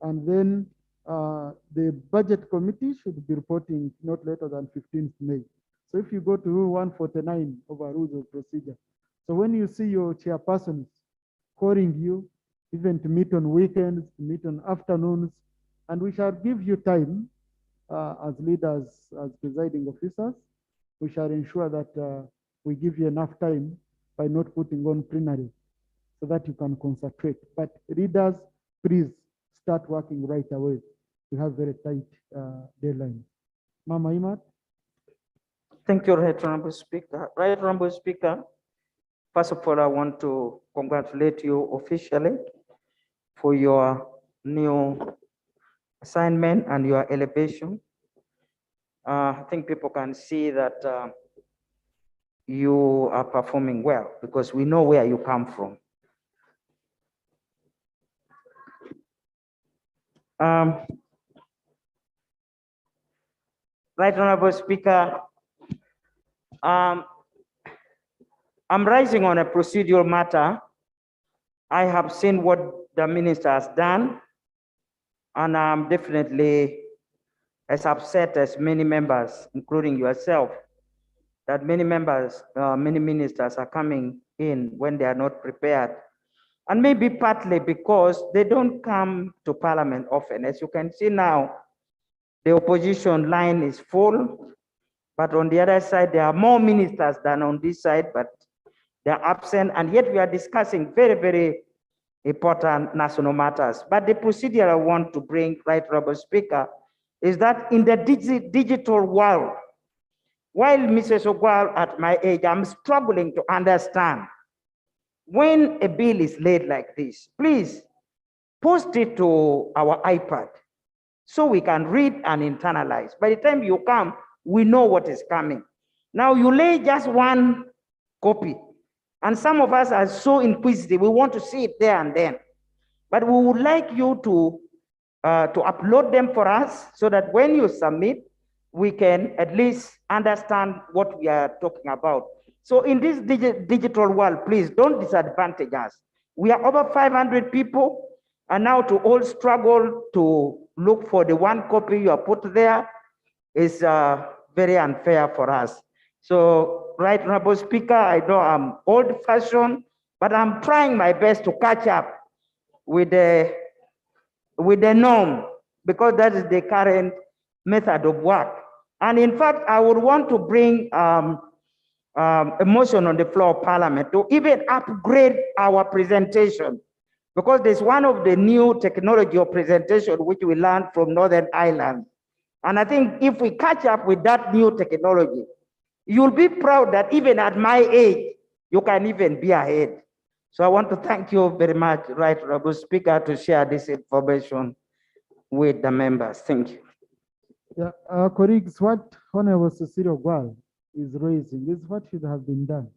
S1: And then the budget committee should be reporting not later than 15th May. So if you go to Rule 149 of our rules of procedure, so when you see your chairpersons calling you, even to meet on weekends, to meet on afternoons, and we shall give you time as leaders, as presiding officers, we shall ensure that we give you enough time by not putting on plenary so that you can concentrate. But readers, please start working right away. We have very tight deadlines. Mama Imat.
S11: Thank you, Right Honorable Speaker. Right Honorable Speaker, first of all, I want to congratulate you officially for your new assignment and your elevation. I think people can see that you are performing well because we know where you come from. Right Honorable Speaker, I'm rising on a procedural matter. I have seen what the minister has done, and I'm definitely as upset as many members, including yourself, that many members, many ministers are coming in when they are not prepared. And maybe partly because they don't come to Parliament often. As you can see now, the opposition line is full, but on the other side, there are more ministers than on this side, but they're absent, and yet we are discussing very, very important national matters. But the procedure I want to bring, Right Honorable Speaker, is that in the digital world, while Mrs. Ogwal at my age, I'm struggling to understand when a bill is laid like this, please post it to our iPad so we can read and internalize. By the time you come, we know what is coming. Now you lay just one copy, and some of us are so inquisitive, we want to see it there and then. But we would like you to upload them for us so that when you submit, we can at least understand what we are talking about. So in this digital world, please don't disadvantage us. We are over 500 people, and now to all struggle to look for the one copy you are put there is very unfair for us. So, Right Honorable Speaker, I know I'm old-fashioned, but I'm trying my best to catch up with the norm, because that is the current method of work. And in fact, I would want to bring a motion on the floor of Parliament to even upgrade our presentation, because there's one of the new technology of presentation which we learned from Northern Ireland. And I think if we catch up with that new technology, you'll be proud that even at my age, you can even be ahead. So I want to thank you very much, Right Honorable Speaker, to share this information with the members. Thank you.
S1: Yeah, colleagues, what Honorable Cecilia Ogwal is raising is what should have been done.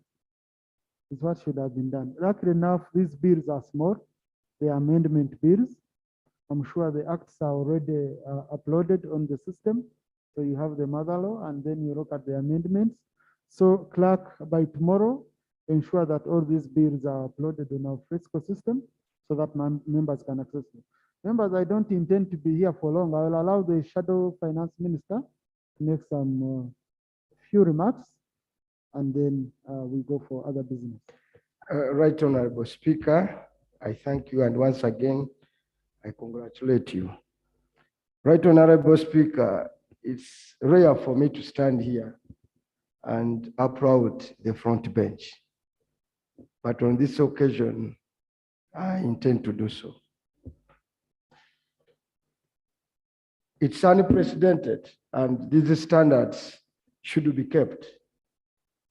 S1: Is what should have been done. Luckily enough, these bills are small. They are amendment bills. I'm sure the acts are already uploaded on the system. So you have the mother law, and then you look at the amendments. So clerk, by tomorrow, ensure that all these bills are uploaded on our Frisco system so that members can access them. Members, I don't intend to be here for long. I will allow the shadow finance minister to make some few remarks, and then we go for other business.
S12: Right Honorable Speaker, I thank you, and once again, I congratulate you. Right Honorable Speaker, it's rare for me to stand here and applaud the front bench. But on this occasion, I intend to do so. It's unprecedented, and these standards should be kept,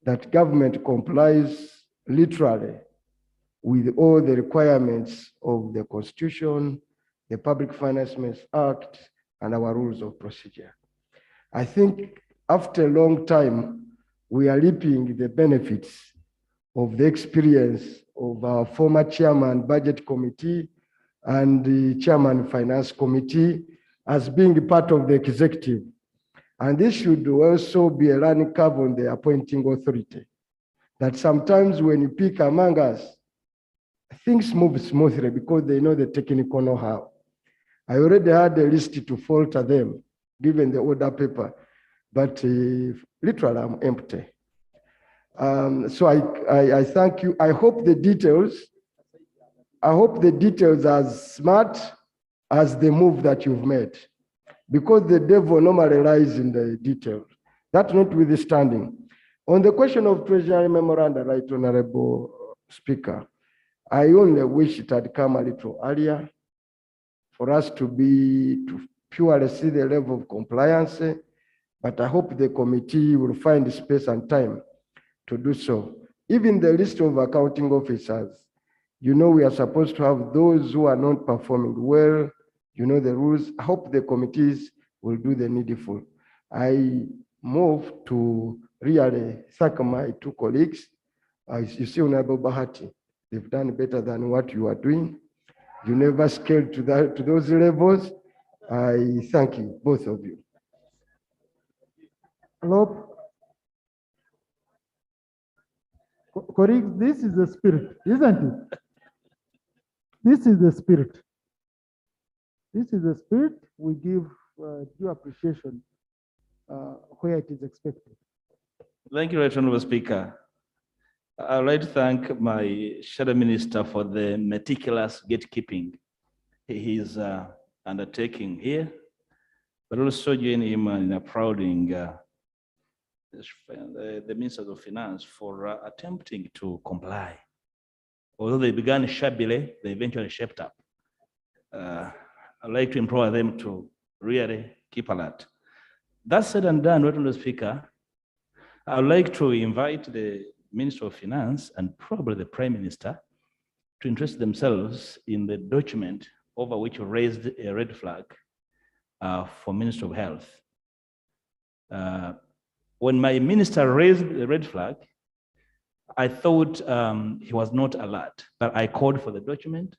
S12: that government complies literally with all the requirements of the Constitution, the Public Finance Act, and our rules of procedure. I think after a long time, we are reaping the benefits of the experience of our former chairman, Budget Committee, and the chairman, Finance Committee, as being part of the executive. And this should also be a learning curve on the appointing authority, that sometimes when you pick among us, things move smoothly because they know the technical know-how. I already had a list to falter them, given the order paper, but literally I'm empty. So I thank you. I hope the details are as smart as the move that you've made, because the devil normally lies in the details. That notwithstanding, on the question of Treasury Memoranda, Right Honorable Speaker, I only wish it had come a little earlier for us to purely see the level of compliance, but I hope the committee will find space and time to do so. Even the list of accounting officers, we are supposed to have those who are not performing well, the rules. I hope the committees will do the needful. I move to really thank my two colleagues. You see, Honorable Bahati, they've done better than what you are doing. You never scaled to those levels. I thank you, both of you.
S1: Hello. Colleagues, this is the spirit, isn't it? This is the spirit. This is the spirit. We give due appreciation where it is expected.
S10: Thank you, Right Honorable Speaker. I'd like to thank my Shadow Minister for the meticulous gatekeeping he's undertaking here, but also join him in applauding the Ministers of Finance for attempting to comply. Although they began shabbily, they eventually shaped up. I'd like to implore them to really keep alert. That said and done, Right Honorable Speaker, I would like to invite the Minister of Finance and probably the Prime Minister to interest themselves in the document over which you raised a red flag for Minister of Health. When my minister raised the red flag, I thought he was not alert, but I called for the document.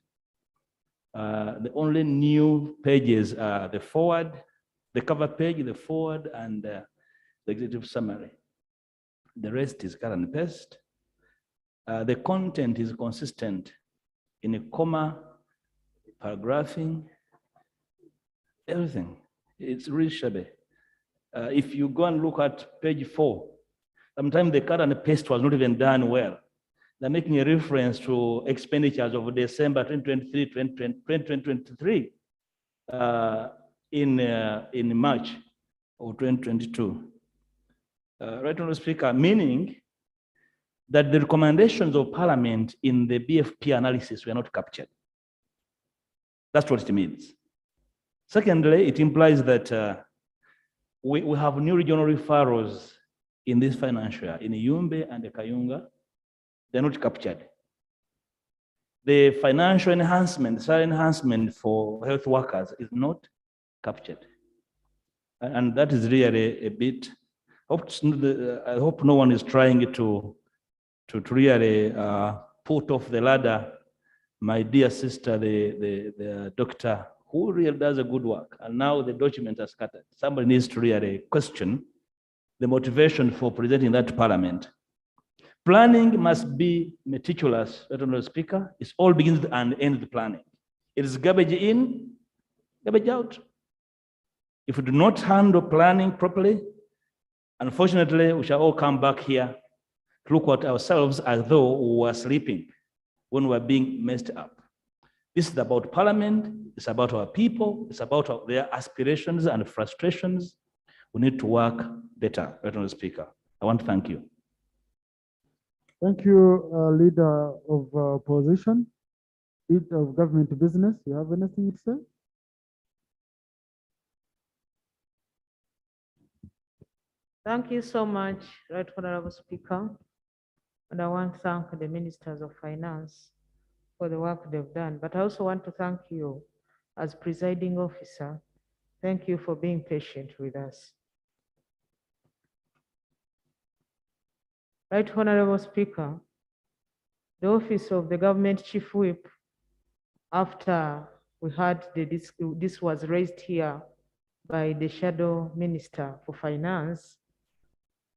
S10: The only new pages are the forward, the cover page, the forward, and the executive summary. The rest is cut and paste. The content is consistent in a comma, paragraphing, everything. It's really shabby. If you go and look at page 4, sometimes the cut and paste was not even done well. They're making a reference to expenditures of December 2023 in March of 2022. Right Honorable Speaker, meaning that the recommendations of Parliament in the BFP analysis were not captured. That's what it means. Secondly, it implies that we have new regional referrals in this financial year, in Yumbe and Kayunga. They're not captured. The financial enhancement, salary enhancement for health workers is not captured. And that is really a bit, I hope no one is trying to really put off the ladder my dear sister, the doctor, who really does a good work. And now the document is scattered. Somebody needs to really question the motivation for presenting that to Parliament. Planning must be meticulous, Right Honorable Speaker. It's all begins and ends the planning. It is garbage in, garbage out. If we do not handle planning properly, unfortunately, we shall all come back here to look at ourselves as though we were sleeping when we were being messed up. This is about Parliament, it's about our people, it's about their aspirations and frustrations. We need to work better, Honorable Speaker. I want to thank you.
S1: Thank you, Leader of Opposition, Leader of Government Business. You have anything to say?
S7: Thank you so much, Right Honorable Speaker. And I want to thank the Ministers of Finance for the work they've done. But I also want to thank you as presiding officer. Thank you for being patient with us. Right Honorable Speaker, the office of the Government Chief Whip, after we had this was raised here by the Shadow Minister for Finance,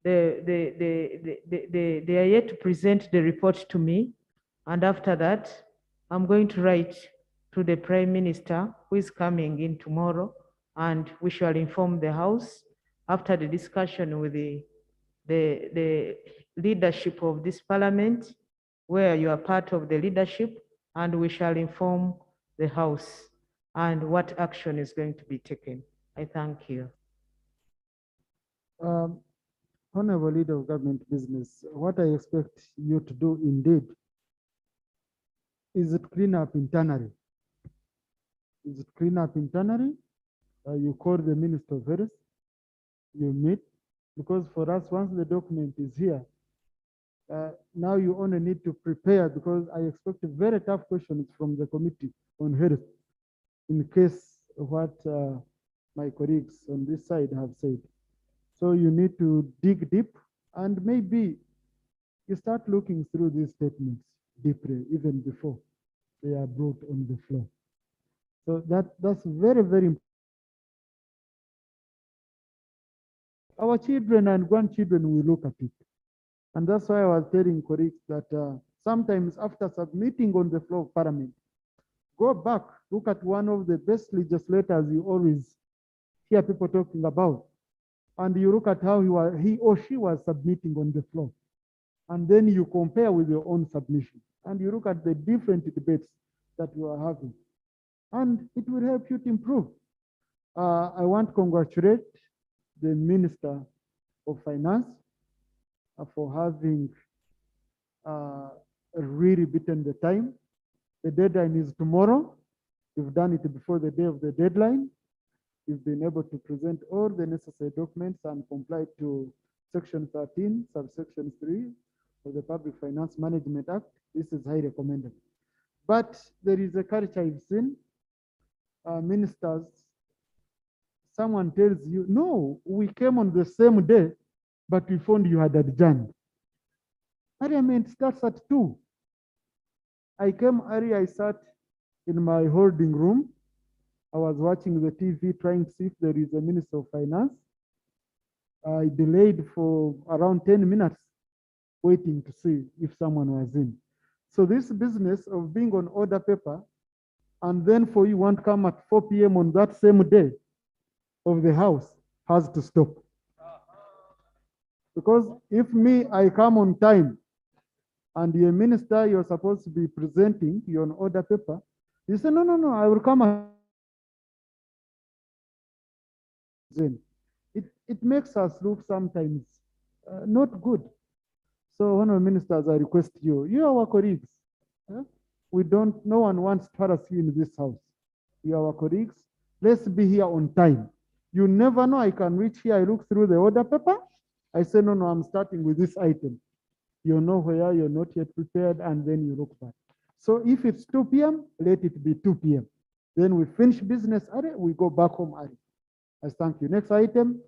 S7: they are yet to present the report to me. And after that, I'm going to write to the Prime Minister, who is coming in tomorrow, and we shall inform the House after the discussion with the leadership of this Parliament, where you are part of the leadership, and we shall inform the House and what action is going to be taken. I thank you.
S1: Honorable Leader of Government Business, what I expect you to do indeed is it clean up internally. Is it clean up internally? You call the Minister of Health, you meet, because for us, once the document is here, now you only need to prepare, because I expect very tough questions from the Committee on Health in case of what my colleagues on this side have said. So you need to dig deep, and maybe you start looking through these statements deeply, even before they are brought on the floor. So that's very, very important. Our children and grandchildren will look at it. And that's why I was telling colleagues that sometimes after submitting on the floor of Parliament, go back, look at one of the best legislators you always hear people talking about, and you look at how he or she was submitting on the floor. And then you compare with your own submission, and you look at the different debates that you are having, and it will help you to improve. I want to congratulate the Minister of Finance for having really beaten the time. The deadline is tomorrow. You've done it before the day of the deadline. You've been able to present all the necessary documents and comply to Section 13, subsection 3 of the Public Finance Management Act. This is highly commendable. But there is a culture I've seen. Ministers, someone tells you, no, we came on the same day, but we found you had adjourned. Parliament starts at 2. I came early, I sat in my holding room. I was watching the TV trying to see if there is a Minister of Finance. I delayed for around 10 minutes waiting to see if someone was in. So this business of being on order paper, and then for you want to come at 4 p.m. on that same day of the House has to stop. Because if I come on time and you're a minister, you're supposed to be presenting, you're on order paper, you say, no, I will come at it makes us look sometimes not good. So, Honorable Ministers, I request you are our colleagues. No one wants to harass you in this house. You are our colleagues. Let's be here on time. You never know, I can reach here, I look through the order paper. I say, no, I'm starting with this item. You know where you're not yet prepared, and then you look back. So if it's 2 p.m., let it be 2 p.m. Then we finish business early, we go back home early. I thank you. Next item,